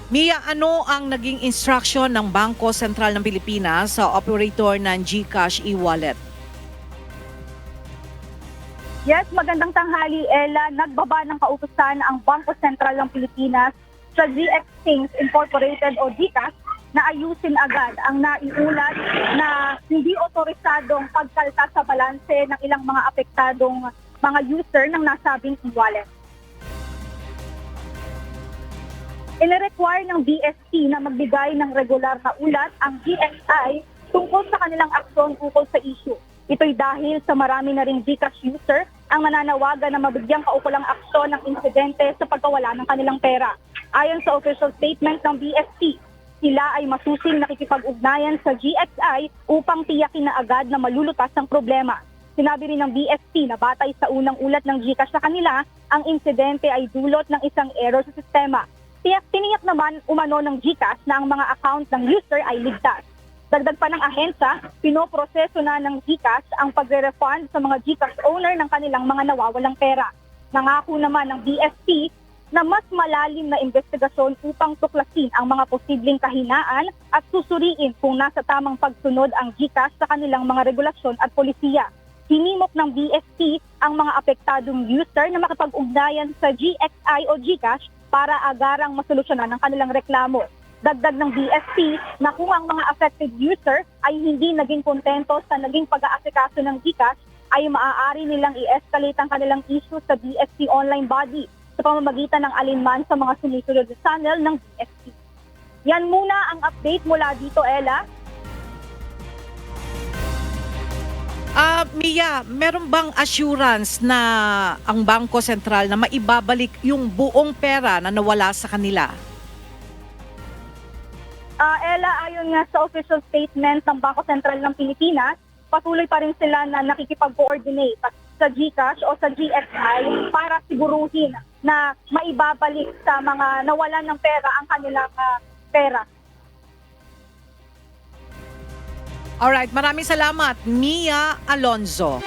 Mia, ano ang naging instruction ng Bangko Sentral ng Pilipinas sa operator ng GCash e-wallet? Yes, magandang tanghali, Ella. Nagbaba ng kautusan ang Bangko Sentral ng Pilipinas sa GXthings Incorporated o GCash na ayusin agad ang naiulat na hindi otorisadong pagkalta sa balanse ng ilang mga apektadong mga user ng nasabing e-wallet. Ine-require ng BSP na magbigay ng regular na ulat ang GXI tungkol sa kanilang aksyon ukol sa issue. Ito'y dahil sa marami na ring GCash user ang nananawagan na mabigyang kaukulang aksyon ng insidente sa pagkawala ng kanilang pera. Ayon sa official statement ng BSP, sila ay masusing nakikipag-ugnayan sa GXI upang tiyakin na agad na malulutas ang problema. Sinabi rin ng BSP na batay sa unang ulat ng GCash sa kanila, ang insidente ay dulot ng isang error sa sistema. Tiniyak naman umano ng GCash na ang mga account ng user ay ligtas. Dagdag pa ng ahensya, pinoproseso na ng GCash ang pagre-refund sa mga GCash owner ng kanilang mga nawawalang pera. Nangako naman ng BSP na mas malalim na investigasyon upang tuklasin ang mga posibleng kahinaan at susuriin kung nasa tamang pagsunod ang GCash sa kanilang mga regulasyon at polisiya. Hinimok ng BSP ang mga apektadong user na makipag-ugnayan sa GXI o GCash para agarang masolusyonan ang kanilang reklamo. Dagdag ng BSP na kung ang mga affected user ay hindi naging kontento sa naging pag-aasikaso ng GCash, ay maaari nilang i-escalate ang kanilang issue sa BSP online body sa pamamagitan ng alinman sa mga sumusunod na channel ng BSP. Yan muna ang update mula dito, Ella. Mia, meron bang assurance na ang Bangko Sentral na maibabalik yung buong pera na nawala sa kanila? Ella, ayon nga sa official statement ng Bangko Sentral ng Pilipinas, patuloy pa rin sila na nakikipag-coordinate sa GCash o sa GXI para siguruhin na maibabalik sa mga nawalan ng pera ang kanilang pera. Alright, maraming salamat, Mia Alonzo.